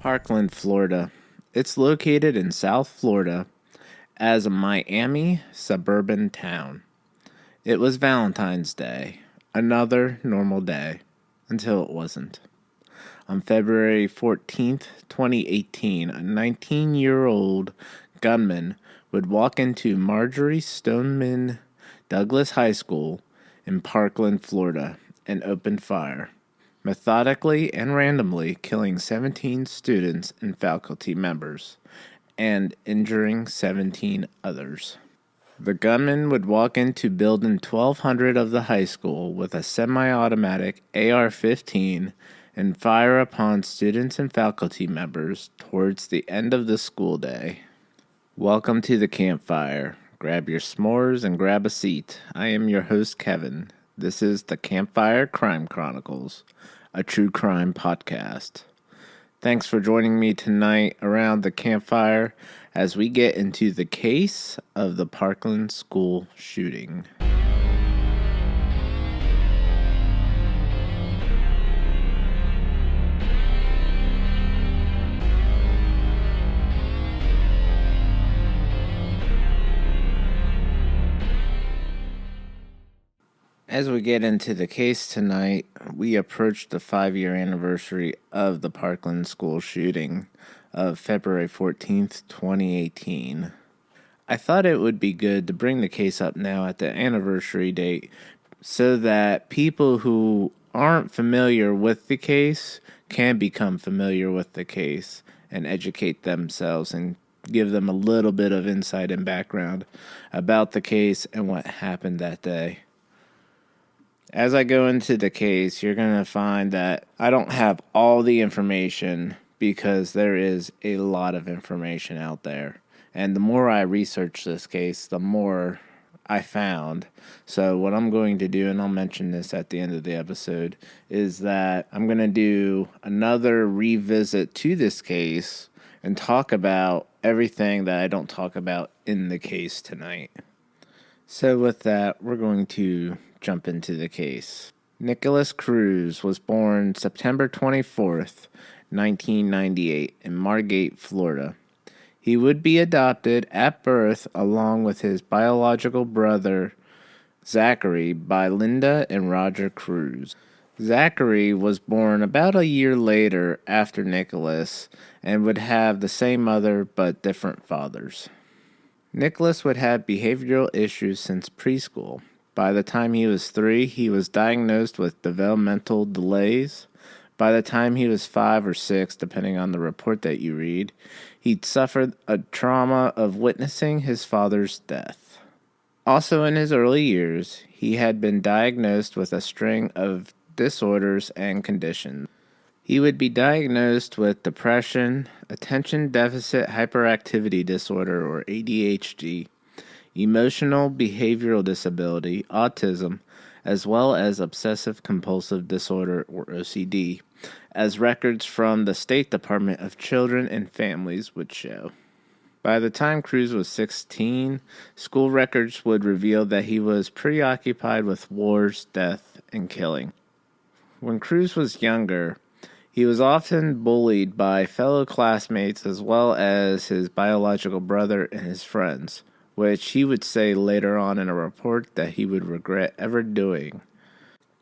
Parkland, Florida. It's located in South Florida as a Miami suburban town. It was Valentine's Day, another normal day, until it wasn't. On February 14th, 2018, a 19-year-old gunman would walk into Marjory Stoneman Douglas Highschool in Parkland, Florida, and open fire, methodically and randomly killing 17 students and faculty members, and injuring 17 others. The gunman would walk into Building 1200 of the high school with a semi-automatic AR-15 and fire upon students and faculty members towards the end of the school day. Welcome to the Campfire. Grab your s'mores and grab a seat. I am your host, Kevin. This is the Campfire Crime Chronicles, a true crime podcast. Thanks for joining me tonight around the campfire as we get into the case of the Parkland School Shooting. As we get into the case tonight, we approach the 5-year anniversary of the Parkland School Shooting of February 14th, 2018. I thought it would be good to bring the case up now at the anniversary date so that people who aren't familiar with the case can become familiar with the case and educate themselves and give them a little bit of insight and background about the case and what happened that day. As I go into the case, you're going to find that I don't have all the information because there is a lot of information out there. And the more I research this case, the more I found. So what I'm going to do, and I'll mention this at the end of the episode, is that I'm going to do another revisit to this case and talk about everything that I don't talk about in the case tonight. So with that, we're going to jump into the case. Nicholas Cruz was born September 24th, 1998 in Margate, Florida. He would be adopted at birth along with his biological brother, Zachary, by Linda and Roger Cruz. Zachary was born about a year later after Nicholas and would have the same mother but different fathers. Nicholas would have behavioral issues since preschool. By the time he was 3, he was diagnosed with developmental delays. By the time he was 5 or 6, depending on the report that you read, he'd suffered a trauma of witnessing his father's death. Also in his early years, he had been diagnosed with a string of disorders and conditions. He would be diagnosed with depression, attention deficit hyperactivity disorder or ADHD, emotional behavioral disability, autism, as well as obsessive compulsive disorder or OCD, as records from the State Department of Children and Families would show. By the time Cruz was 16, school records would reveal that he was preoccupied with wars, death, and killing. When Cruz was younger, he was often bullied by fellow classmates as well as his biological brother and his friends, which he would say later on in a report that he would regret ever doing.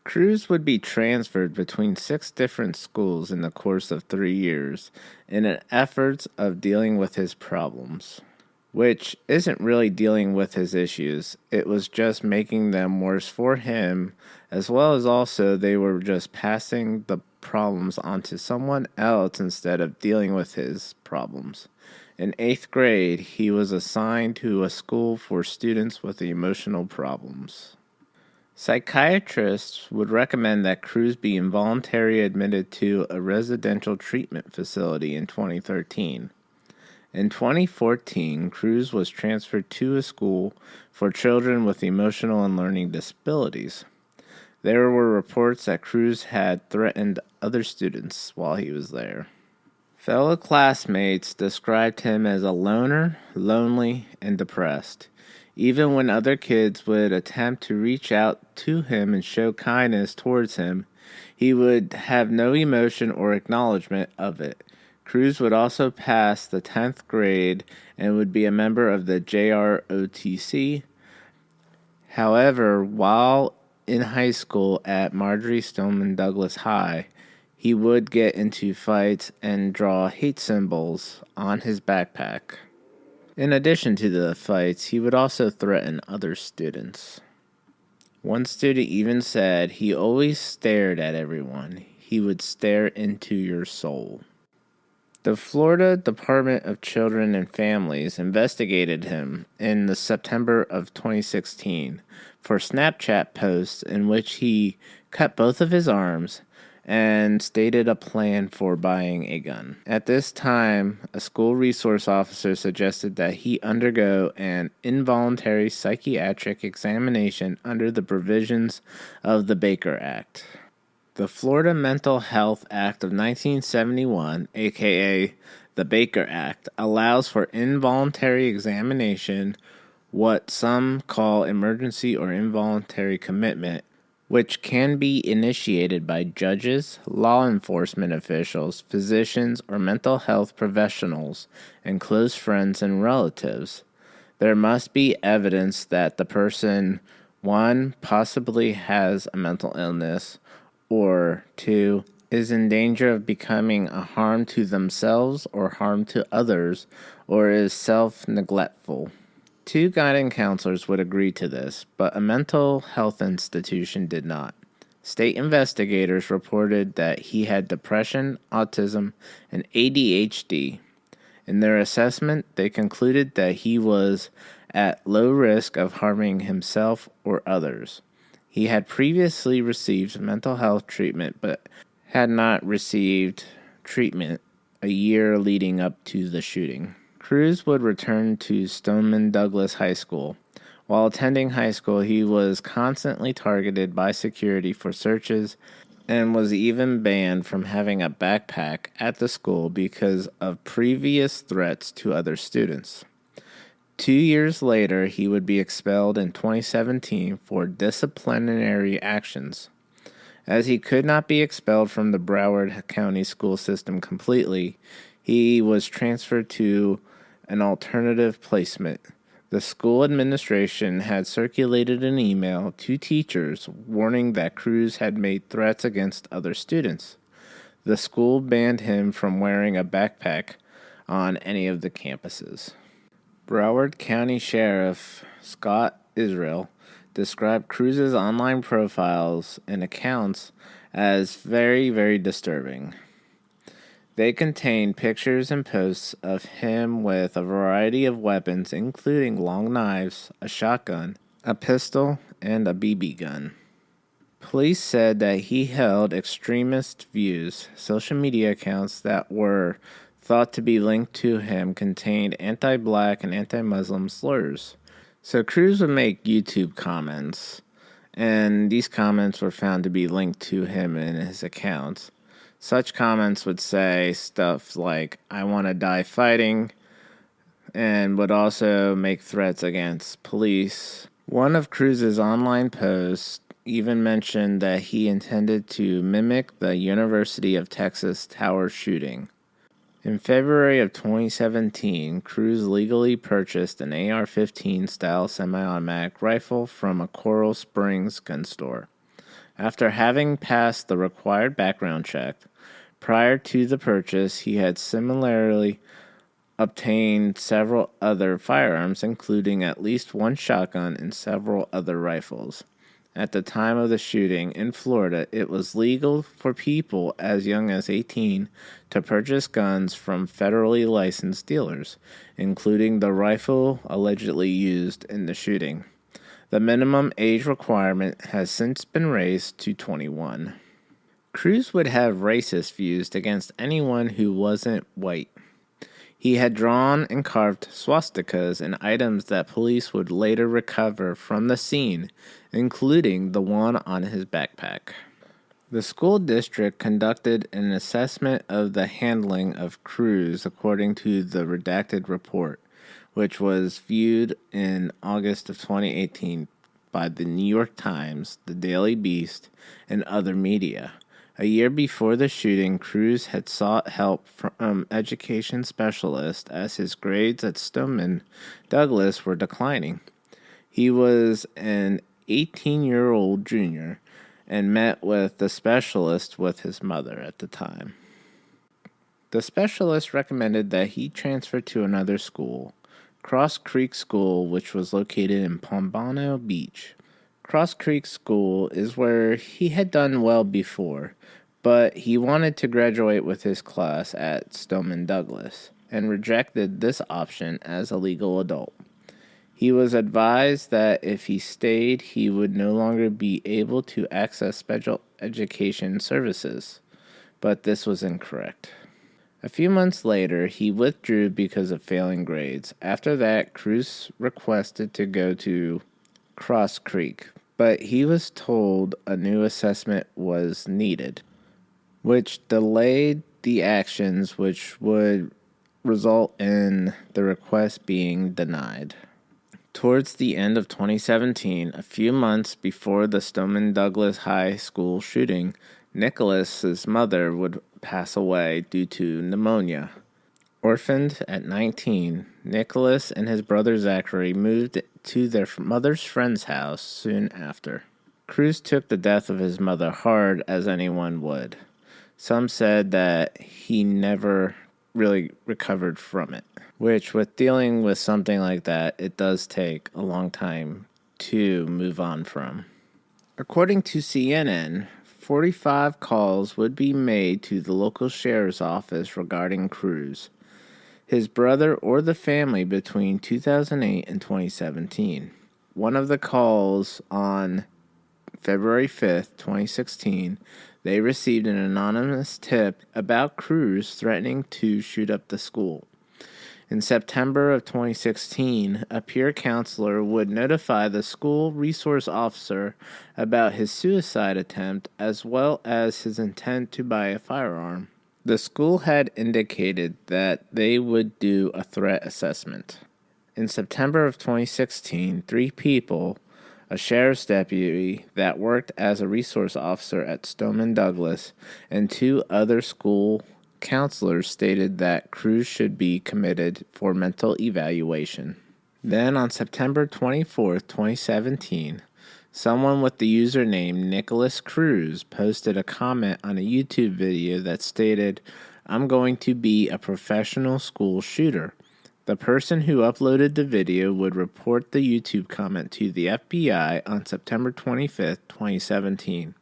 Cruz would be transferred between 6 different schools in the course of 3 years in an effort of dealing with his problems, which isn't really dealing with his issues. It was just making them worse for him, as well as also they were just passing the problems onto someone else instead of dealing with his problems. In 8th grade, he was assigned to a school for students with emotional problems. Psychiatrists would recommend that Cruz be involuntarily admitted to a residential treatment facility in 2013. In 2014, Cruz was transferred to a school for children with emotional and learning disabilities. There were reports that Cruz had threatened other students while he was there. Fellow classmates described him as a loner, lonely, and depressed. Even when other kids would attempt to reach out to him and show kindness towards him, he would have no emotion or acknowledgement of it. Cruz would also pass the 10th grade and would be a member of the JROTC. However, while in high school at Marjory Stoneman Douglas High, he would get into fights and draw hate symbols on his backpack. In addition to the fights, he would also threaten other students. One student even said he always stared at everyone. He would stare into your soul. The Florida Department of Children and Families investigated him in the September of 2016 for Snapchat posts in which he cut both of his arms and stated a plan for buying a gun. At this time, a school resource officer suggested that he undergo an involuntary psychiatric examination under the provisions of the Baker Act. The Florida Mental Health Act of 1971, aka the Baker Act, allows for involuntary examination, what some call emergency or involuntary commitment, which can be initiated by judges, law enforcement officials, physicians, or mental health professionals, and close friends and relatives. There must be evidence that the person, 1, possibly has a mental illness, or 2, is in danger of becoming a harm to themselves or harm to others, or is self-neglectful. 2 guidance counselors would agree to this, but a mental health institution did not. State investigators reported that he had depression, autism, and ADHD. In their assessment, they concluded that he was at low risk of harming himself or others. He had previously received mental health treatment, but had not received treatment a year leading up to the shooting. Cruz would return to Stoneman Douglas High School. While attending high school, he was constantly targeted by security for searches and was even banned from having a backpack at the school because of previous threats to other students. 2 years later, he would be expelled in 2017 for disciplinary actions. As he could not be expelled from the Broward County school system completely, he was transferred to an alternative placement. The school administration had circulated an email to teachers warning that Cruz had made threats against other students. The school banned him from wearing a backpack on any of the campuses. Broward County Sheriff Scott Israel described Cruz's online profiles and accounts as very, very disturbing. They contained pictures and posts of him with a variety of weapons, including long knives, a shotgun, a pistol, and a BB gun. Police said that he held extremist views. Social media accounts that were thought to be linked to him contained anti-black and anti-Muslim slurs. So Cruz would make YouTube comments, and these comments were found to be linked to him in his accounts. Such comments would say stuff like, "I want to die fighting," and would also make threats against police. One of Cruz's online posts even mentioned that he intended to mimic the University of Texas Tower shooting. In February of 2017, Cruz legally purchased an AR-15 style semi-automatic rifle from a Coral Springs gun store. After having passed the required background check, prior to the purchase, he had similarly obtained several other firearms, including at least one shotgun and several other rifles. At the time of the shooting in Florida, it was legal for people as young as 18 to purchase guns from federally licensed dealers, including the rifle allegedly used in the shooting. The minimum age requirement has since been raised to 21. Cruz would have racist views against anyone who wasn't white. He had drawn and carved swastikas in items that police would later recover from the scene, including the one on his backpack. The school district conducted an assessment of the handling of Cruz according to the redacted report, which was viewed in August of 2018 by the New York Times, the Daily Beast, and other media. A year before the shooting, Cruz had sought help from education specialists as his grades at Stoneman Douglas were declining. He was an 18-year-old junior and met with the specialist with his mother at the time. The specialist recommended that he transfer to another school, Cross Creek School, which was located in Pompano Beach. Cross Creek School is where he had done well before, but he wanted to graduate with his class at Stoneman Douglas and rejected this option as a legal adult. He was advised that if he stayed, he would no longer be able to access special education services, but this was incorrect. A few months later, he withdrew because of failing grades. After that, Cruz requested to go to Cross Creek, but he was told a new assessment was needed, which delayed the actions which would result in the request being denied. Towards the end of 2017, a few months before the Stoneman Douglas High School shooting, Nicholas's mother would pass away due to pneumonia. Orphaned at 19, Nicholas and his brother Zachary moved to their mother's friend's house soon after. Cruz took the death of his mother hard, as anyone would. Some said that he never really recovered from it, which with dealing with something like that, it does take a long time to move on from. According to CNN, 45 calls would be made to the local sheriff's office regarding Cruz, his brother, or the family between 2008 and 2017. One of the calls on February 5th, 2016, they received an anonymous tip about Cruz threatening to shoot up the school. In September of 2016, a peer counselor would notify the school resource officer about his suicide attempt as well as his intent to buy a firearm. The school had indicated that they would do a threat assessment. In September of 2016, 3 people, a sheriff's deputy that worked as a resource officer at Stoneman Douglas, and 2 other school counselors stated that Cruz should be committed for mental evaluation. Then on September 24, 2017, someone with the username Nicholas Cruz posted a comment on a YouTube video that stated, "I'm going to be a professional school shooter." The person who uploaded the video would report the YouTube comment to the FBI on September 25, 2017.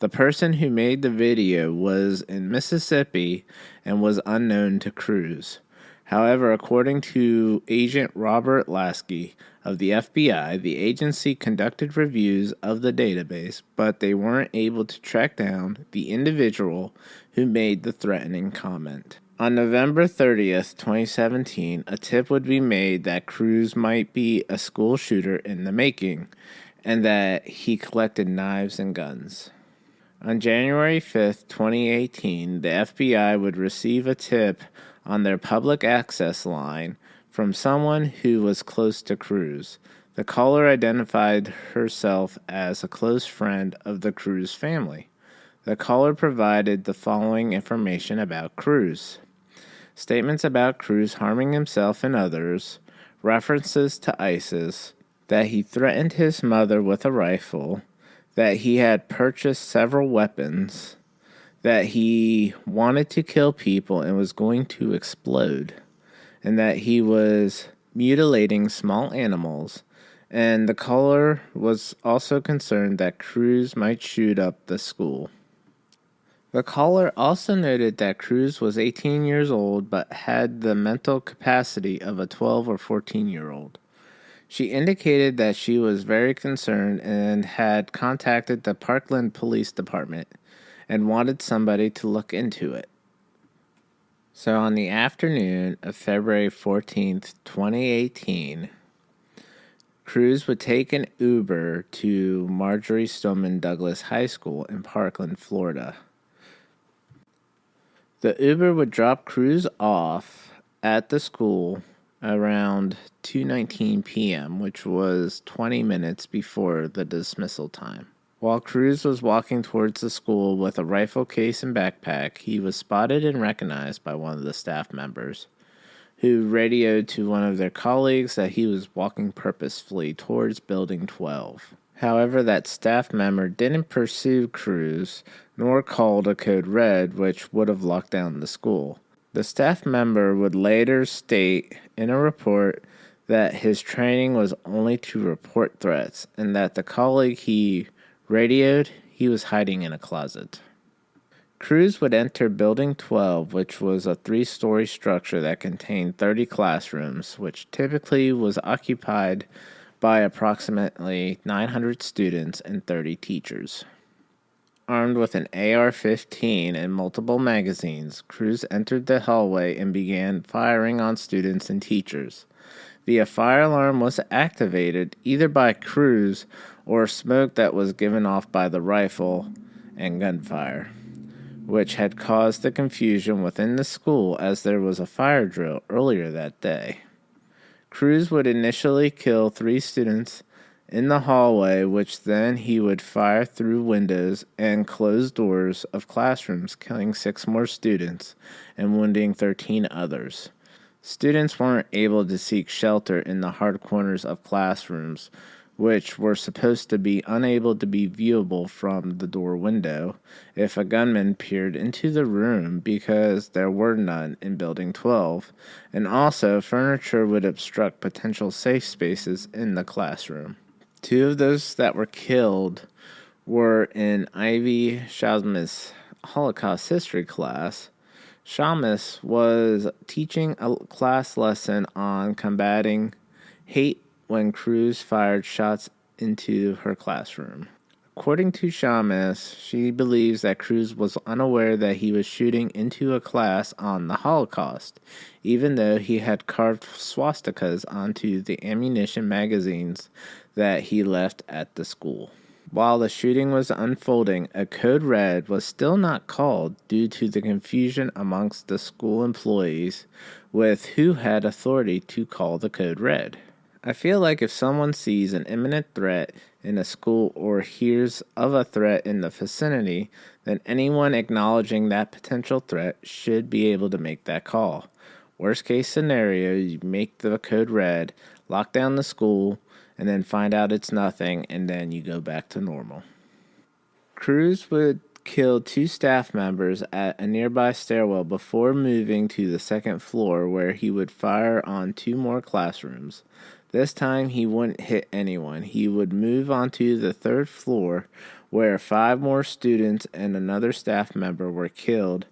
The person who made the video was in Mississippi and was unknown to Cruz. However, according to Agent Robert Lasky of the FBI, the agency conducted reviews of the database, but they weren't able to track down the individual who made the threatening comment. On November 30th, 2017, a tip would be made that Cruz might be a school shooter in the making, and that he collected knives and guns. On January 5th, 2018, the FBI would receive a tip on their public access line from someone who was close to Cruz. The caller identified herself as a close friend of the Cruz family. The caller provided the following information about Cruz: statements about Cruz harming himself and others, references to ISIS, that he threatened his mother with a rifle, that he had purchased several weapons, that he wanted to kill people and was going to explode, and that he was mutilating small animals. And the caller was also concerned that Cruz might shoot up the school. The caller also noted that Cruz was 18 years old but had the mental capacity of a 12 or 14-year-old. She indicated that she was very concerned and had contacted the Parkland Police Department and wanted somebody to look into it. So on the afternoon of February 14th, 2018, Cruz would take an Uber to Marjory Stoneman Douglas High School in Parkland, Florida. The Uber would drop Cruz off at the school around 2:19 p.m., which was 20 minutes before the dismissal time. While Cruz was walking towards the school with a rifle case and backpack, he was spotted and recognized by one of the staff members, who radioed to one of their colleagues that he was walking purposefully towards Building 12. However, that staff member didn't pursue Cruz, nor called a code red, which would have locked down the school. The staff member would later state in a report that his training was only to report threats, and that the colleague he radioed, he was hiding in a closet. Cruz would enter Building 12, which was a 3-story structure that contained 30 classrooms, which typically was occupied by approximately 900 students and 30 teachers. Armed with an AR-15 and multiple magazines, Cruz entered the hallway and began firing on students and teachers. The fire alarm was activated either by Cruz or smoke that was given off by the rifle and gunfire, which had caused the confusion within the school as there was a fire drill earlier that day. Cruz would initially kill 3 students in the hallway, which then he would fire through windows and closed doors of classrooms, killing 6 more students and wounding 13 others. Students weren't able to seek shelter in the hard corners of classrooms, which were supposed to be unable to be viewable from the door window if a gunman peered into the room, because there were none in Building 12, and also furniture would obstruct potential safe spaces in the classroom. 2 of those that were killed were in Ivy Shalma's Holocaust history class. Shalmas was teaching a class lesson on combating hate when Cruz fired shots into her classroom. According to Shalmas, she believes that Cruz was unaware that he was shooting into a class on the Holocaust, even though he had carved swastikas onto the ammunition magazines that he left at the school. While the shooting was unfolding, a code red was still not called due to the confusion amongst the school employees with who had authority to call the code red. I feel like if someone sees an imminent threat in a school or hears of a threat in the vicinity, then anyone acknowledging that potential threat should be able to make that call. Worst case scenario, you make the code red, lock down the school, and then find out it's nothing, and then you go back to normal. Cruz would kill 2 staff members at a nearby stairwell before moving to the 2nd floor, where he would fire on 2 more classrooms. This time he wouldn't hit anyone. He would move onto the 3rd floor, where 5 more students and another staff member were killed,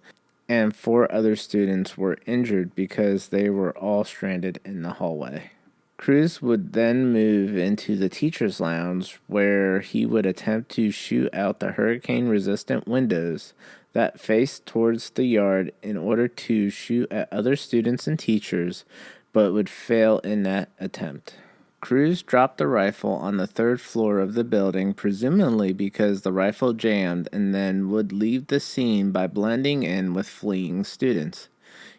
and 4 other students were injured because they were all stranded in the hallway. Cruz would then move into the teacher's lounge, where he would attempt to shoot out the hurricane-resistant windows that faced towards the yard in order to shoot at other students and teachers, but would fail in that attempt. Cruz dropped the rifle on the 3rd floor of the building, presumably because the rifle jammed, and then would leave the scene by blending in with fleeing students.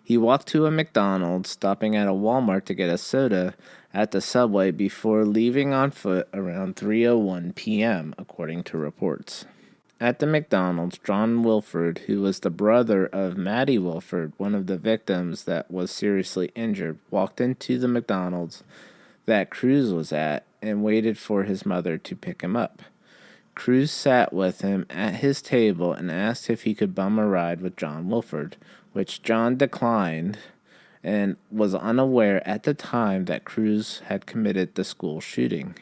He walked to a McDonald's, stopping at a Walmart to get a soda at the subway before leaving on foot around 3:01 p.m., according to reports. At the McDonald's, John Wilford, who was the brother of Maddie Wilford, one of the victims that was seriously injured, walked into the McDonald's that Cruz was at and waited for his mother to pick him up. Cruz sat with him at his table and asked if he could bum a ride with John Wilford, which John declined and was unaware at the time that Cruz had committed the school shooting.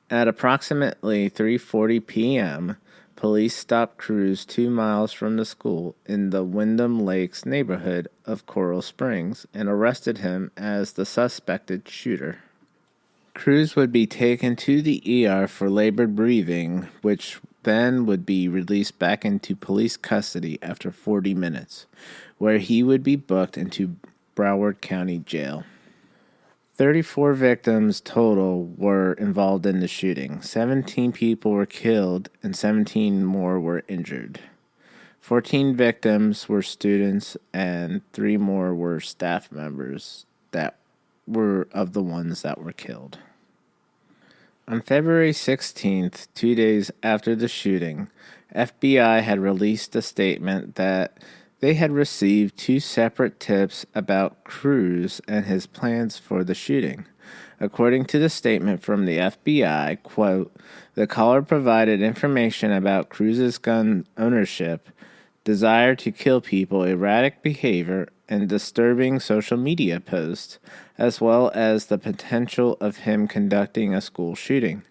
At approximately 3:40 p.m., police stopped Cruz 2 miles from the school in the Wyndham Lakes neighborhood of Coral Springs and arrested him as the suspected shooter. Cruz would be taken to the ER for labored breathing, which then would be released back into police custody after 40 minutes, where he would be booked into Broward County Jail. 34 victims total were involved in the shooting. 17 people were killed and 17 more were injured. 14 victims were students and 3 more were staff members that were of the ones that were killed. On February 16th, 2 days after the shooting, FBI had released a statement that they had received 2 separate tips about Cruz and his plans for the shooting. According to the statement from the FBI, quote, the caller provided information about Cruz's gun ownership, desire to kill people, erratic behavior, and disturbing social media posts, as well as the potential of him conducting a school shooting.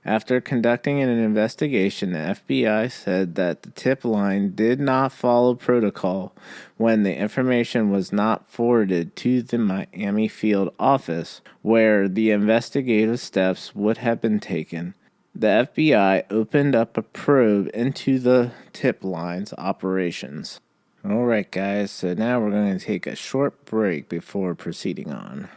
After conducting an investigation, the FBI said that the tip line did not follow protocol when the information was not forwarded to the Miami field office, where the investigative steps would have been taken. The FBI opened up a probe into the tip line's operations. Alright guys, so now we're going to take a short break before proceeding on.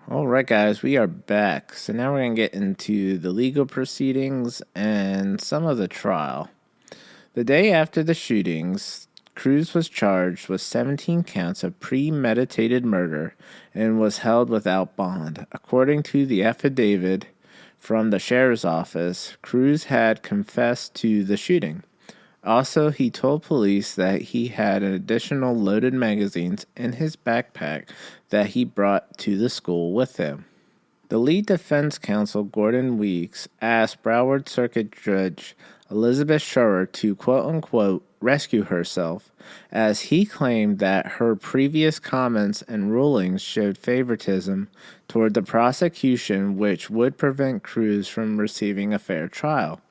Alright guys, we are back. So now we're going to get into the legal proceedings and some of the trial. The day after the shootings, Cruz was charged with 17 counts of premeditated murder and was held without bond. According to the affidavit from the sheriff's office, Cruz had confessed to the shooting. Also, he told police that he had additional loaded magazines in his backpack that he brought to the school with him. The lead defense counsel, Gordon Weeks, asked Broward Circuit Judge Elizabeth Schurrer to quote-unquote rescue herself, as he claimed that her previous comments and rulings showed favoritism toward the prosecution, which would prevent Cruz from receiving a fair trial.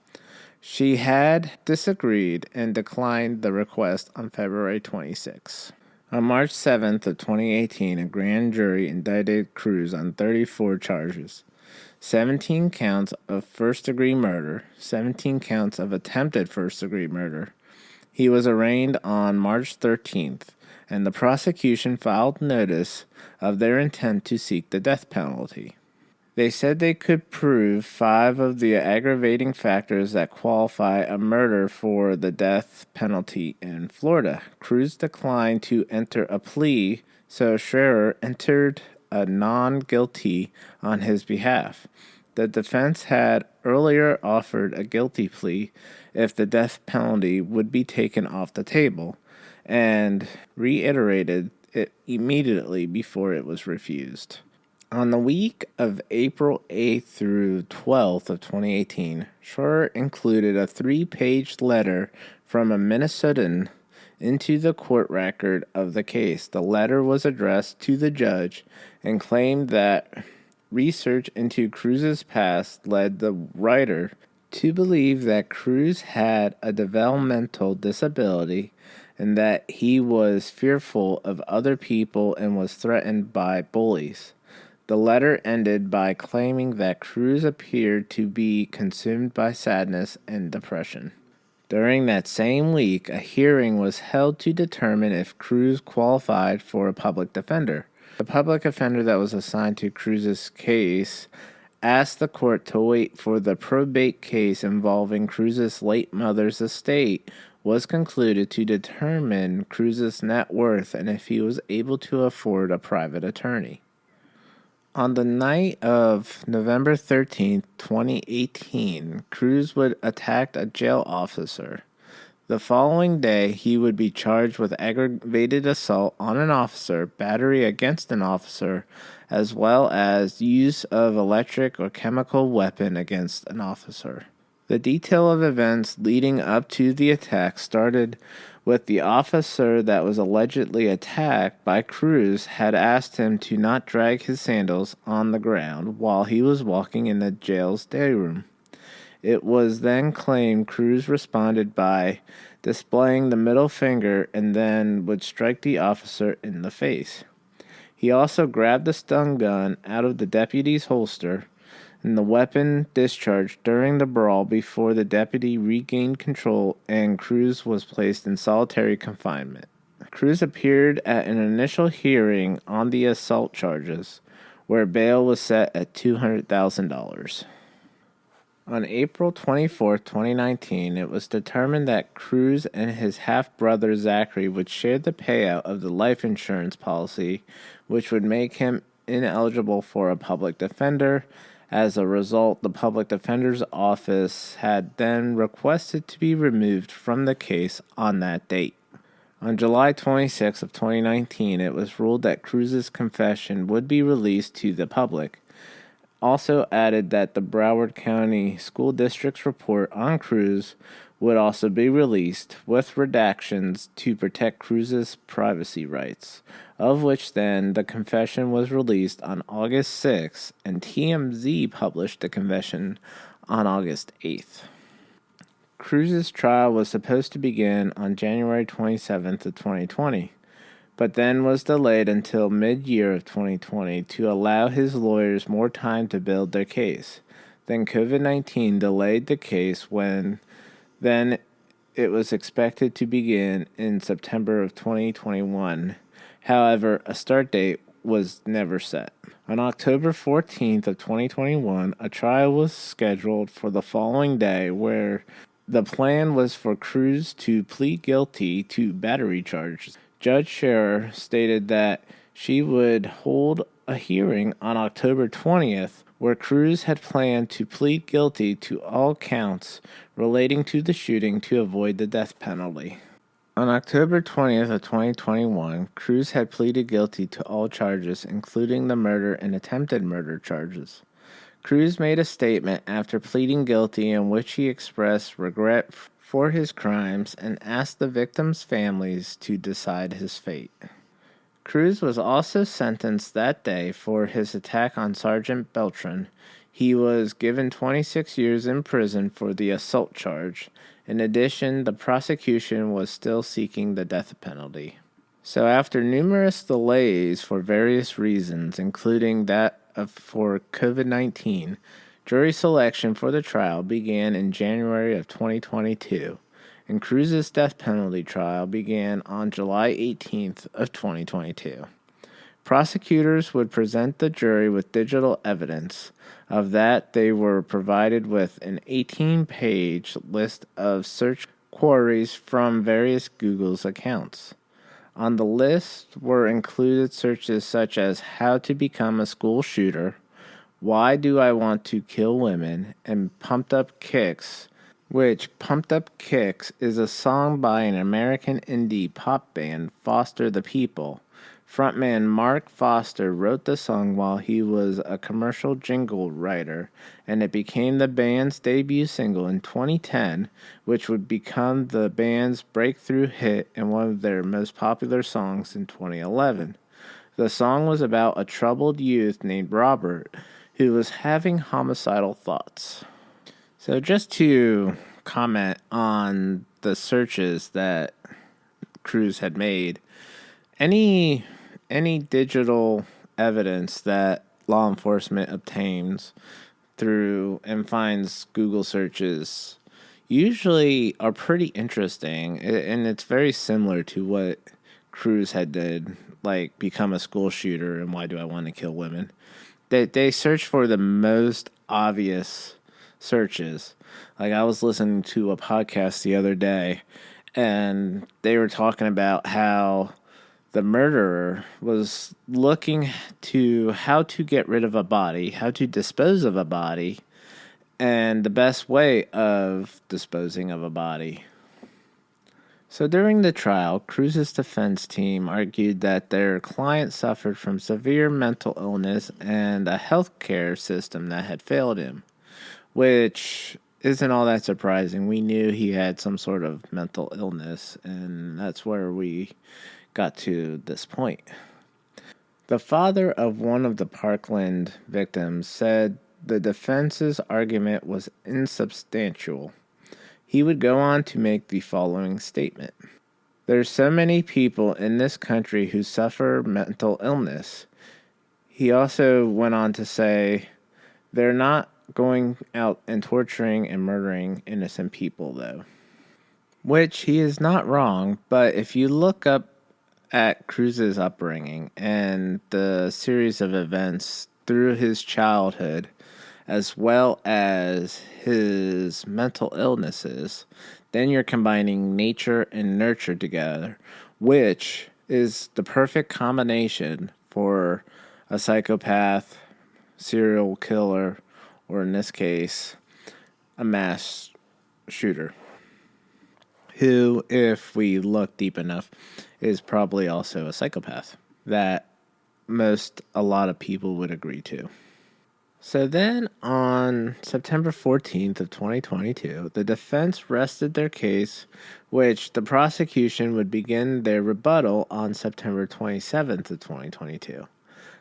She had disagreed and declined the request on February 26. On March 7th of 2018, a grand jury indicted Cruz on 34 charges, 17 counts of first-degree murder, 17 counts of attempted first-degree murder. He was arraigned on March 13th, and the prosecution filed notice of their intent to seek the death penalty. They said they could prove 5 of the aggravating factors that qualify a murder for the death penalty in Florida. Cruz declined to enter a plea, so Schreier entered a non-guilty on his behalf. The defense had earlier offered a guilty plea if the death penalty would be taken off the table, and reiterated it immediately before it was refused. On the week of April 8th through 12th of 2018, Schreier included a 3-page letter from a Minnesotan into the court record of the case. The letter was addressed to the judge and claimed that research into Cruz's past led the writer to believe that Cruz had a developmental disability and that he was fearful of other people and was threatened by bullies. The letter ended by claiming that Cruz appeared to be consumed by sadness and depression. During that same week, a hearing was held to determine if Cruz qualified for a public defender. The public defender that was assigned to Cruz's case asked the court to wait for the probate case involving Cruz's late mother's estate was concluded to determine Cruz's net worth and if he was able to afford a private attorney. On the night of November 13, 2018, Cruz would attack a jail officer. The following day, he would be charged with aggravated assault on an officer, battery against an officer, as well as use of electric or chemical weapon against an officer. The detail of events leading up to the attack started with the officer that was allegedly attacked by Cruz had asked him to not drag his sandals on the ground while he was walking in the jail's day room. It was then claimed Cruz responded by displaying the middle finger and then would strike the officer in the face. He also grabbed the stun gun out of the deputy's holster, and the weapon discharged during the brawl before the deputy regained control and Cruz was placed in solitary confinement. Cruz appeared at an initial hearing on the assault charges, where bail was set at $200,000. On April 24, 2019, it was determined that Cruz and his half-brother Zachary would share the payout of the life insurance policy, which would make him ineligible for a public defender. As a result, the public defender's office had then requested to be removed from the case on that date. On July 26 of 2019, it was ruled that Cruz's confession would be released to the public. Also added that the Broward County School District's report on Cruz would also be released, with redactions to protect Cruz's privacy rights, of which then the confession was released on August 6th, and TMZ published the confession on August 8th. Cruz's trial was supposed to begin on January 27th of 2020. But then was delayed until mid-year of 2020 to allow his lawyers more time to build their case. Then COVID-19 delayed the case then it was expected to begin in September of 2021. However, a start date was never set. On October 14th of 2021, a trial was scheduled for the following day where the plan was for Cruz to plead guilty to battery charges. Judge Scherer stated that she would hold a hearing on October 20th where Cruz had planned to plead guilty to all counts relating to the shooting to avoid the death penalty. On October 20th of 2021, Cruz had pleaded guilty to all charges, including the murder and attempted murder charges. Cruz made a statement after pleading guilty in which he expressed regret for his crimes and asked the victims' families to decide his fate. Cruz was also sentenced that day for his attack on Sergeant Beltran. He was given 26 years in prison for the assault charge. In addition, the prosecution was still seeking the death penalty. So after numerous delays for various reasons, including that for COVID-19, jury selection for the trial began in January of 2022, and Cruz's death penalty trial began on July 18th of 2022. Prosecutors would present the jury with digital evidence of that. They were provided with an 18-page list of search queries from various Google's accounts. On the list were included searches such as how to become a school shooter, why do I want to kill women, and Pumped Up Kicks, which Pumped Up Kicks is a song by an American indie pop band, Foster the People. Frontman Mark Foster wrote the song while he was a commercial jingle writer, and it became the band's debut single in 2010, which would become the band's breakthrough hit and one of their most popular songs in 2011. The song was about a troubled youth named Robert who was having homicidal thoughts. So just to comment on the searches that Cruz had made, any digital evidence that law enforcement obtains through and finds Google searches usually are pretty interesting, and it's very similar to what Cruz had did, like become a school shooter and why do I want to kill women. They search for the most obvious searches. Like I was listening to a podcast the other day, and they were talking about how the murderer was looking to how to get rid of a body, how to dispose of a body, and the best way of disposing of a body. So during the trial, Cruz's defense team argued that their client suffered from severe mental illness and a healthcare system that had failed him, which isn't all that surprising. We knew he had some sort of mental illness, and that's where we got to this point. The father of one of the Parkland victims said the defense's argument was insubstantial. He would go on to make the following statement. There's so many people in this country who suffer mental illness. He also went on to say, they're not going out and torturing and murdering innocent people, though. Which he is not wrong, but if you look up at Cruz's upbringing and the series of events through his childhood, as well as his mental illnesses, then you're combining nature and nurture together, which is the perfect combination for a psychopath, serial killer, or in this case, a mass shooter, who, if we look deep enough, is probably also a psychopath that a lot of people would agree to. So then on September 14th of 2022, the defense rested their case, which the prosecution would begin their rebuttal on September 27th of 2022.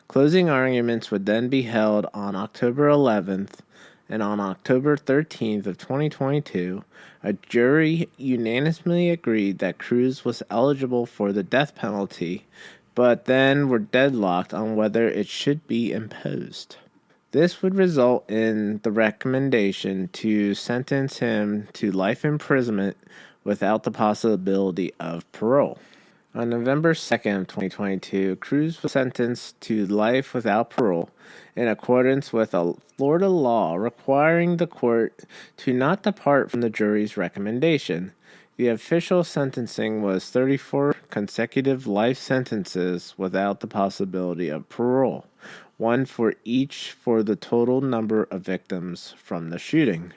Closing arguments would then be held on October 11th, and on October 13th of 2022, a jury unanimously agreed that Cruz was eligible for the death penalty, but then were deadlocked on whether it should be imposed. This would result in the recommendation to sentence him to life imprisonment without the possibility of parole. On November 2nd, 2022, Cruz was sentenced to life without parole in accordance with a Florida law requiring the court to not depart from the jury's recommendation. The official sentencing was 34 consecutive life sentences without the possibility of parole, one for each for the total number of victims from the shooting.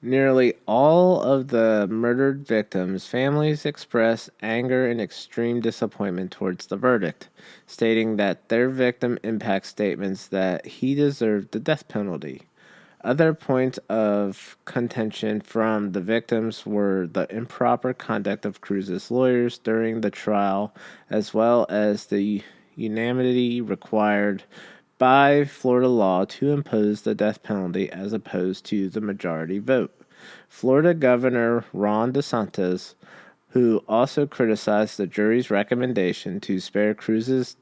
Nearly all of the murdered victims' families expressed anger and extreme disappointment towards the verdict, stating that their victim impact statements that he deserved the death penalty. Other points of contention from the victims were the improper conduct of Cruz's lawyers during the trial, as well as the unanimity required by Florida law to impose the death penalty as opposed to the majority vote. Florida Governor Ron DeSantis, who also criticized the jury's recommendation to spare Cruz's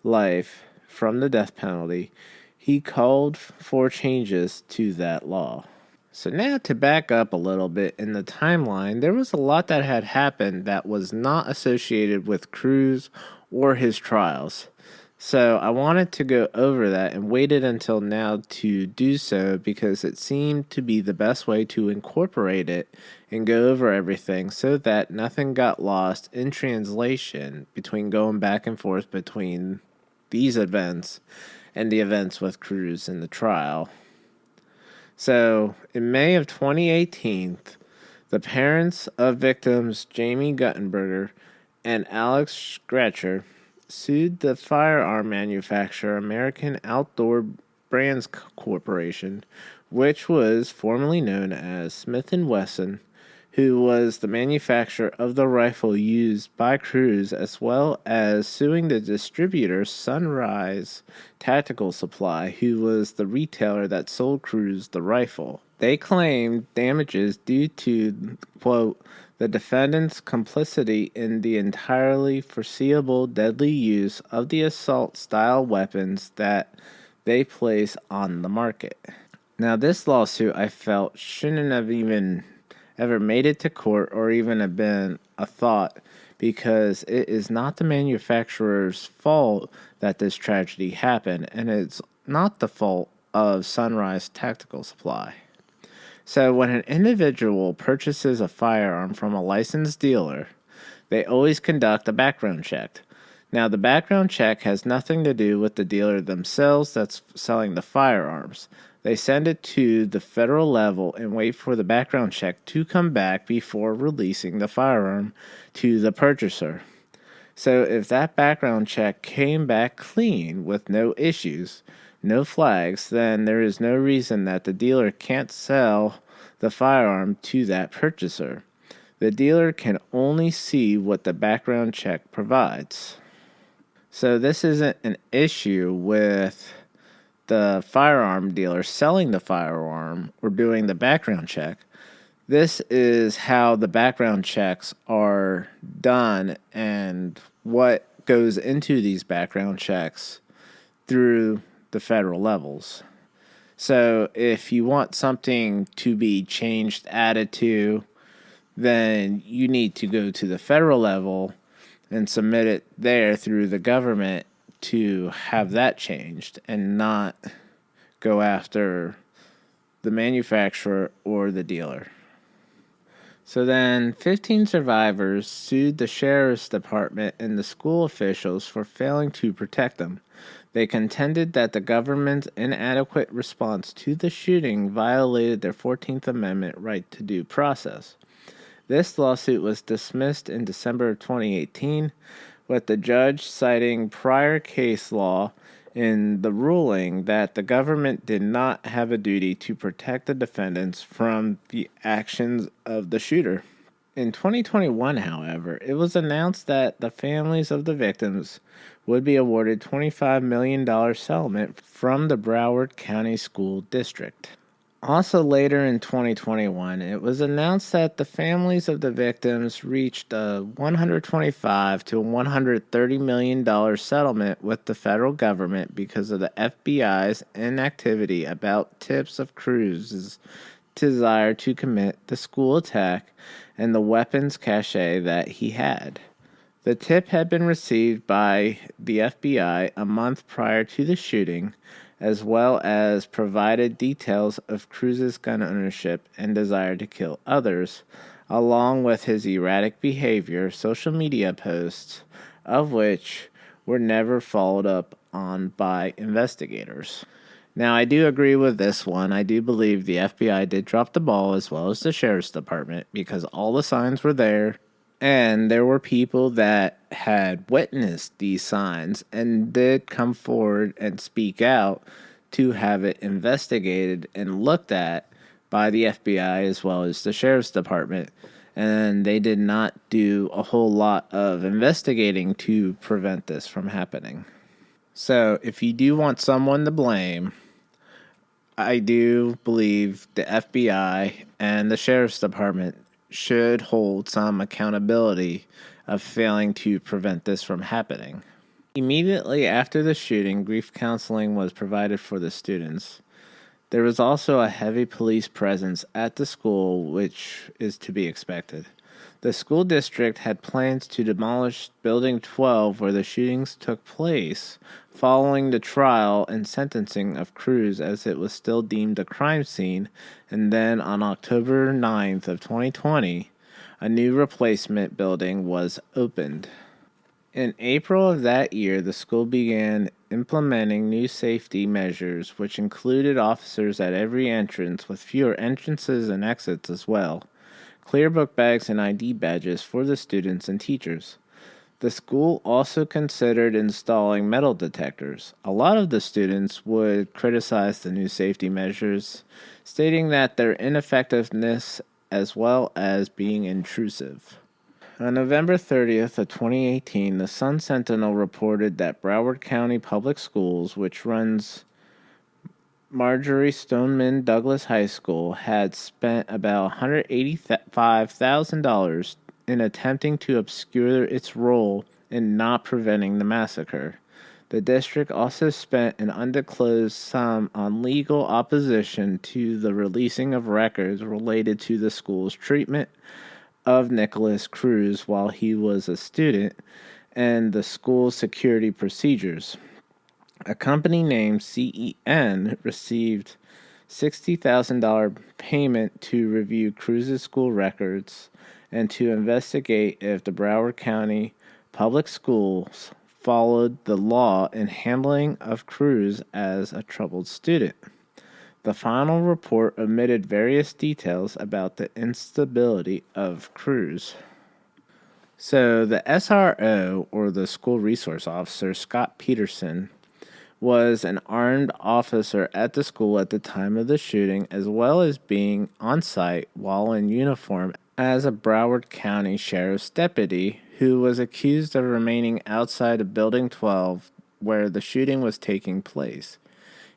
life from the death penalty, he called for changes to that law. So now to back up a little bit in the timeline, there was a lot that had happened that was not associated with Cruz or his trials. So I wanted to go over that and waited until now to do so because it seemed to be the best way to incorporate it and go over everything so that nothing got lost in translation between going back and forth between these events and the events with Cruz in the trial. So, in May of 2018, the parents of victims Jamie Guttenberger and Alex Scratcher sued the firearm manufacturer American Outdoor Brands Corporation, which was formerly known as Smith & Wesson, who was the manufacturer of the rifle used by Cruz, as well as suing the distributor Sunrise Tactical Supply, who was the retailer that sold Cruz the rifle. They claimed damages due to, quote, the defendant's complicity in the entirely foreseeable deadly use of the assault-style weapons that they place on the market. Now, this lawsuit, I felt, shouldn't have even ever made it to court or even have been a thought, because it is not the manufacturer's fault that this tragedy happened, and it's not the fault of Sunrise Tactical Supply. So when an individual purchases a firearm from a licensed dealer, they always conduct a background check. Now, the background check has nothing to do with the dealer themselves that's selling the firearms. They send it to the federal level and wait for the background check to come back before releasing the firearm to the purchaser. So if that background check came back clean with no issues, no flags, then there is no reason that the dealer can't sell the firearm to that purchaser. The dealer can only see what the background check provides. So this isn't an issue with the firearm dealer selling the firearm or doing the background check. This is how the background checks are done and what goes into these background checks through the federal levels. So if you want something to be changed, added to, then you need to go to the federal level and submit it there through the government to have that changed and not go after the manufacturer or the dealer. So then 15 survivors sued the sheriff's department and the school officials for failing to protect them. They contended that the government's inadequate response to the shooting violated their 14th Amendment right to due process. This lawsuit was dismissed in December of 2018, with the judge citing prior case law in the ruling that the government did not have a duty to protect the defendants from the actions of the shooter. In 2021, however, it was announced that the families of the victims would be awarded $25 million settlement from the Broward County School District. Also later in 2021, it was announced that the families of the victims reached a $125 to $130 million settlement with the federal government because of the FBI's inactivity about tips of Cruz's desire to commit the school attack and the weapons cache that he had. The tip had been received by the FBI a month prior to the shooting, as well as provided details of Cruz's gun ownership and desire to kill others, along with his erratic behavior, social media posts, of which were never followed up on by investigators. Now, I do agree with this one. I do believe the FBI did drop the ball, as well as the sheriff's department, because all the signs were there. And there were people that had witnessed these signs and did come forward and speak out to have it investigated and looked at by the FBI as well as the sheriff's department. And they did not do a whole lot of investigating to prevent this from happening. So if you do want someone to blame, I do believe the FBI and the sheriff's department should hold some accountability of failing to prevent this from happening. Immediately after the shooting, grief counseling was provided for the students. There was also a heavy police presence at the school, which is to be expected. The school district had plans to demolish Building 12 where the shootings took place, following the trial and sentencing of Cruz, as it was still deemed a crime scene, and then on October 9th of 2020, a new replacement building was opened. In April of that year, the school began implementing new safety measures, which included officers at every entrance with fewer entrances and exits as well, clear book bags and ID badges for the students and teachers. The school also considered installing metal detectors. A lot of the students would criticize the new safety measures, stating that their ineffectiveness as well as being intrusive. On November 30th of 2018, the Sun-Sentinel reported that Broward County Public Schools, which runs Marjory Stoneman Douglas Highschool, had spent about $185,000 in attempting to obscure its role in not preventing the massacre. The district also spent an undisclosed sum on legal opposition to the releasing of records related to the school's treatment of Nicholas Cruz while he was a student and the school's security procedures. A company named CEN received $60,000 payment to review Cruz's school records and to investigate if the Broward County Public Schools followed the law in handling of Cruz as a troubled student. The final report omitted various details about the instability of Cruz. So the SRO, or the School Resource Officer, Scott Peterson, was an armed officer at the school at the time of the shooting, as well as being on site while in uniform as a Broward County Sheriff's deputy who was accused of remaining outside of Building 12 where the shooting was taking place.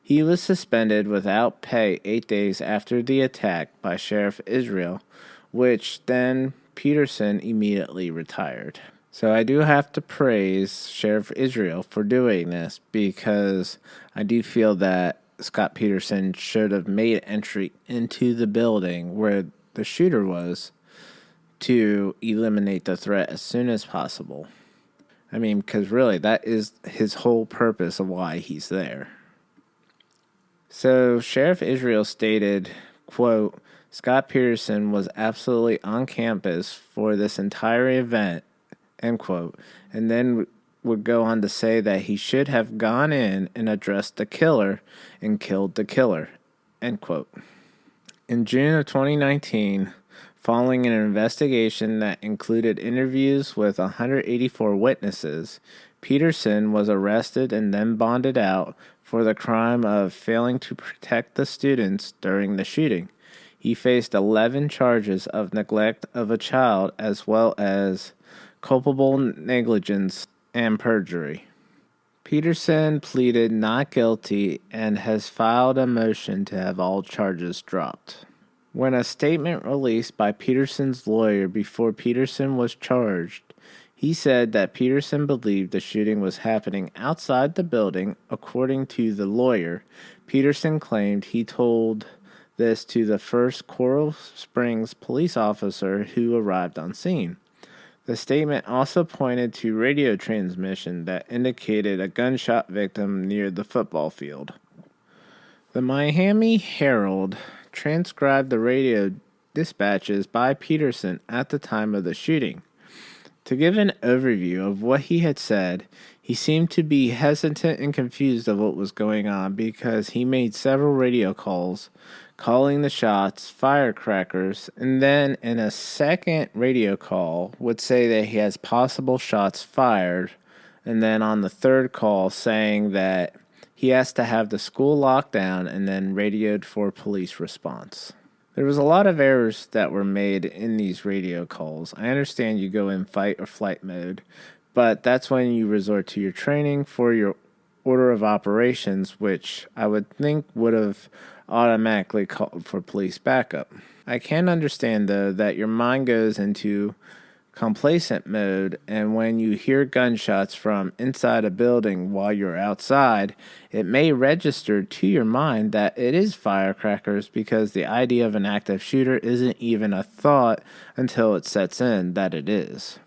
He was suspended without pay 8 days after the attack by Sheriff Israel, which then Peterson immediately retired. So I do have to praise Sheriff Israel for doing this, because I do feel that Scott Peterson should have made entry into the building where the shooter was to eliminate the threat as soon as possible. I mean, because really, that is his whole purpose of why he's there. So, Sheriff Israel stated, quote, Scott Peterson was absolutely on campus for this entire event, end quote, and then would go on to say that he should have gone in and addressed the killer and killed the killer, end quote. In June of 2019, following an investigation that included interviews with 184 witnesses, Peterson was arrested and then bonded out for the crime of failing to protect the students during the shooting. He faced 11 charges of neglect of a child as well as culpable negligence and perjury. Peterson pleaded not guilty and has filed a motion to have all charges dropped. When a statement released by Peterson's lawyer before Peterson was charged, he said that Peterson believed the shooting was happening outside the building. According to the lawyer, Peterson claimed he told this to the first Coral Springs police officer who arrived on scene. The statement also pointed to radio transmission that indicated a gunshot victim near the football field. The Miami Herald transcribed the radio dispatches by Peterson at the time of the shooting. To give an overview of what he had said, he seemed to be hesitant and confused of what was going on because he made several radio calls, calling the shots firecrackers, and then in a second radio call would say that he has possible shots fired, and then on the third call saying that he has to have the school locked down and then radioed for police response. There was a lot of errors that were made in these radio calls. I understand you go in fight or flight mode, but that's when you resort to your training for your order of operations, which I would think would have automatically called for police backup. I can understand, though, that your mind goes into complacent mode, and when you hear gunshots from inside a building while you're outside, it may register to your mind that it is firecrackers because the idea of an active shooter isn't even a thought until it sets in that it is,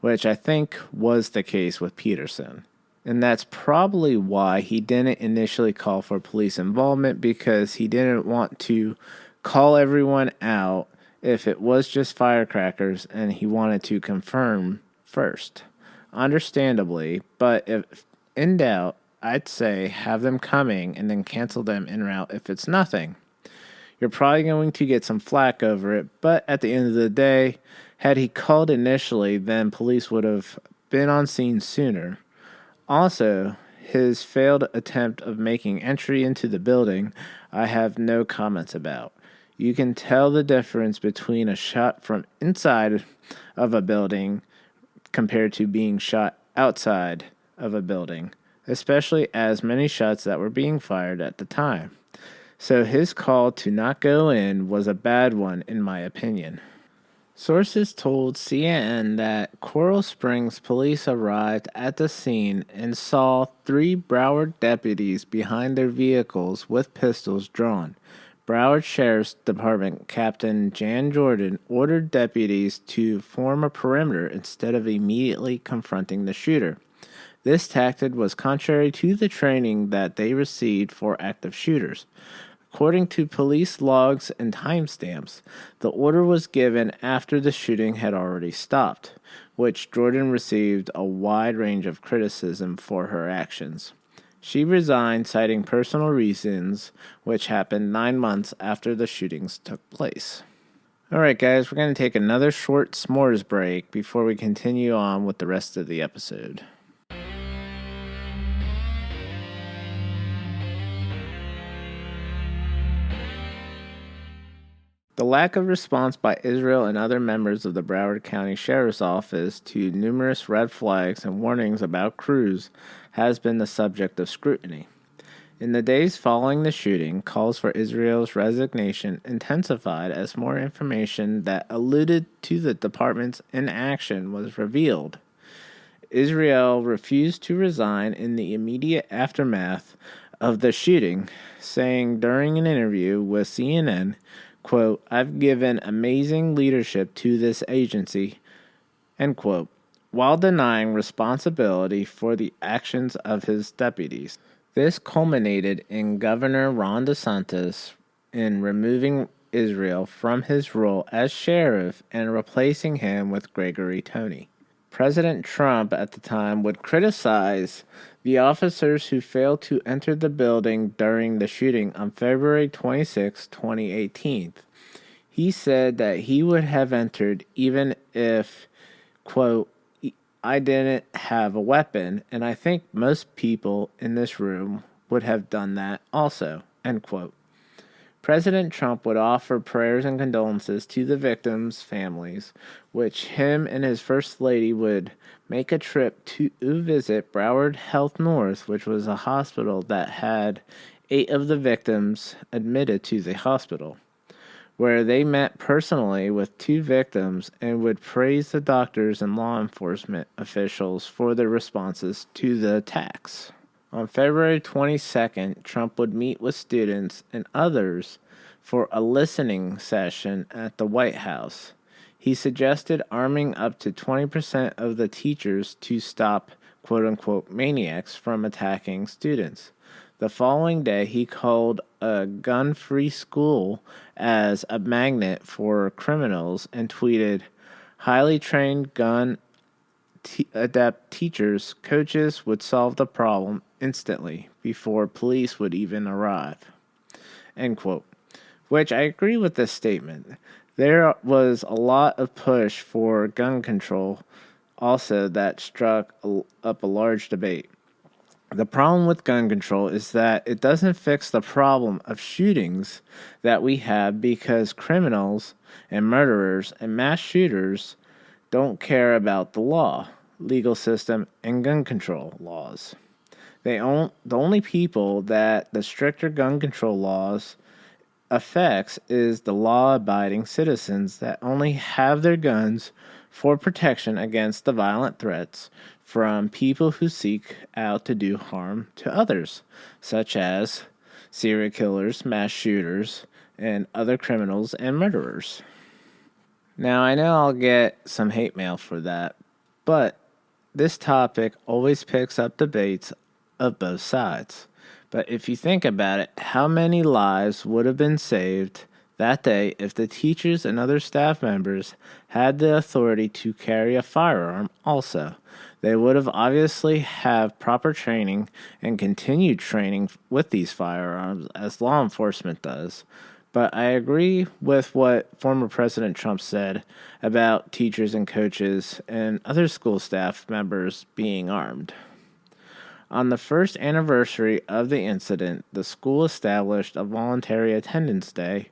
which I think was the case with Peterson. And that's probably why he didn't initially call for police involvement, because he didn't want to call everyone out if it was just firecrackers, and he wanted to confirm first. Understandably, but if in doubt, I'd say have them coming and then cancel them en route if it's nothing. You're probably going to get some flack over it, but at the end of the day, had he called initially, then police would have been on scene sooner. Also, his failed attempt of making entry into the building, I have no comments about. You can tell the difference between a shot from inside of a building compared to being shot outside of a building, especially as many shots that were being fired at the time. So his call to not go in was a bad one, in my opinion. Sources told CNN that Coral Springs police arrived at the scene and saw 3 Broward deputies behind their vehicles with pistols drawn. Broward Sheriff's Department Captain Jan Jordan ordered deputies to form a perimeter instead of immediately confronting the shooter. This tactic was contrary to the training that they received for active shooters. According to police logs and timestamps, the order was given after the shooting had already stopped, which Jordan received a wide range of criticism for her actions. She resigned, citing personal reasons, which happened 9 months after the shootings took place. Alright guys, we're going to take another short s'mores break before we continue on with the rest of the episode. The lack of response by Israel and other members of the Broward County Sheriff's Office to numerous red flags and warnings about crews has been the subject of scrutiny. In the days following the shooting, calls for Israel's resignation intensified as more information that alluded to the department's inaction was revealed. Israel refused to resign in the immediate aftermath of the shooting, saying during an interview with CNN, quote, "I've given amazing leadership to this agency," end quote. while denying responsibility for the actions of his deputies. This culminated in Governor Ron DeSantis in removing Israel from his role as sheriff and replacing him with Gregory Tony. President Trump at the time would criticize the officers who failed to enter the building during the shooting on February 26, 2018. He said that he would have entered even if, quote, I didn't have a weapon, and I think most people in this room would have done that also, end quote. President Trump would offer prayers and condolences to the victims' families, which him and his First Lady would make a trip to visit Broward Health North, which was a hospital that had 8 of the victims admitted to the hospital, where they met personally with 2 victims and would praise the doctors and law enforcement officials for their responses to the attacks. On February 22nd, Trump would meet with students and others for a listening session at the White House. He suggested arming up to 20% of the teachers to stop quote-unquote maniacs from attacking students. The following day, he called a gun-free school as a magnet for criminals and tweeted, highly trained gun adept teachers, coaches would solve the problem instantly before police would even arrive. End quote. Which I agree with this statement. There was a lot of push for gun control also that struck up a large debate. The problem with gun control is that it doesn't fix the problem of shootings that we have because criminals and murderers and mass shooters don't care about the law, legal system, and gun control laws. The only people that the stricter gun control laws affects is the law-abiding citizens that only have their guns for protection against the violent threats from people who seek out to do harm to others, such as serial killers, mass shooters, and other criminals and murderers. Now, I know I'll get some hate mail for that, but this topic always picks up debates of both sides. But if you think about it, how many lives would have been saved that day if the teachers and other staff members had the authority to carry a firearm also? They would have obviously have proper training and continued training with these firearms as law enforcement does. But I agree with what former President Trump said about teachers and coaches and other school staff members being armed. On the first anniversary of the incident, the school established a voluntary attendance day,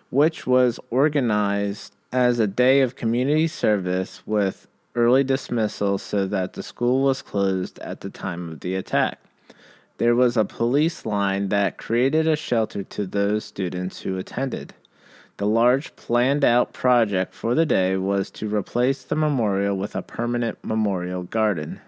which was organized as a day of community service with early dismissal so that the school was closed at the time of the attack. There was a police line that created a shelter to those students who attended. The large planned-out project for the day was to replace the memorial with a permanent memorial garden.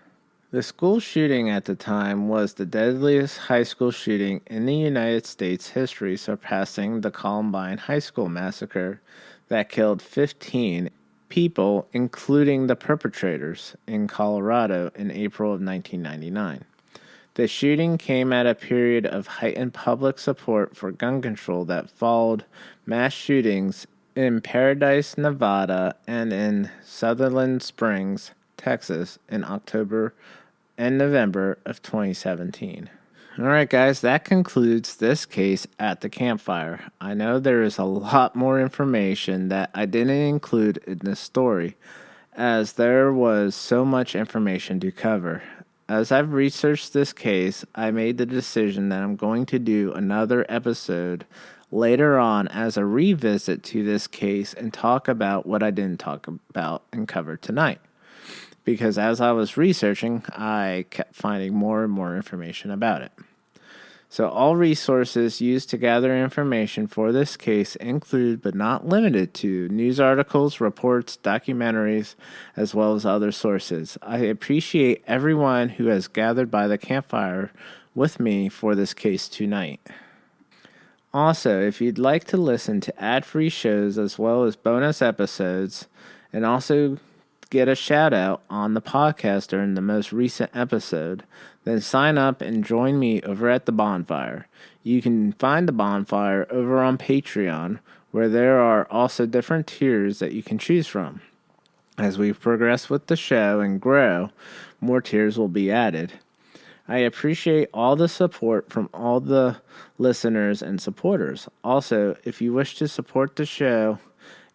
The school shooting at the time was the deadliest high school shooting in the United States history, surpassing the Columbine High School massacre that killed 15 people, including the perpetrators, in Colorado in April of 1999. The shooting came at a period of heightened public support for gun control that followed mass shootings in Paradise, Nevada, and in Sutherland Springs, Texas, in October and November of 2017. Alright guys, that concludes this case at the Campfire. I know there is a lot more information that I didn't include in this story, as there was so much information to cover. As I've researched this case, I made the decision that I'm going to do another episode later on as a revisit to this case and talk about what I didn't talk about and cover tonight. Because as I was researching, I kept finding more and more information about it. So all resources used to gather information for this case include, but not limited to, news articles, reports, documentaries, as well as other sources. I appreciate everyone who has gathered by the campfire with me for this case tonight. Also, if you'd like to listen to ad-free shows as well as bonus episodes, and also get a shout out on the podcast during the most recent episode, then sign up and join me over at the bonfire. You can find the bonfire over on Patreon, where there are also different tiers that you can choose from. As we progress with the show and grow, more tiers will be added. I appreciate all the support from all the listeners and supporters. Also, if you wish to support the show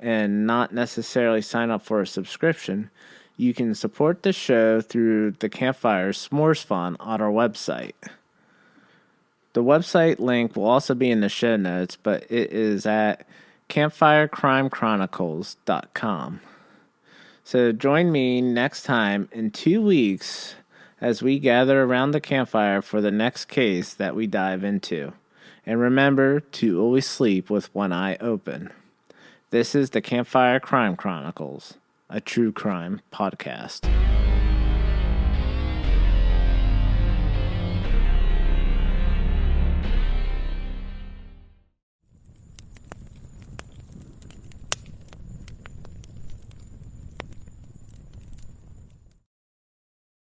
and not necessarily sign up for a subscription, you can support the show through the Campfire S'mores Fund on our website. The website link will also be in the show notes, but it is at campfirecrimechronicles.com. So join me next time in 2 weeks as we gather around the campfire for the next case that we dive into. And remember to always sleep with one eye open. This is the Campfire Crime Chronicles, a true crime podcast.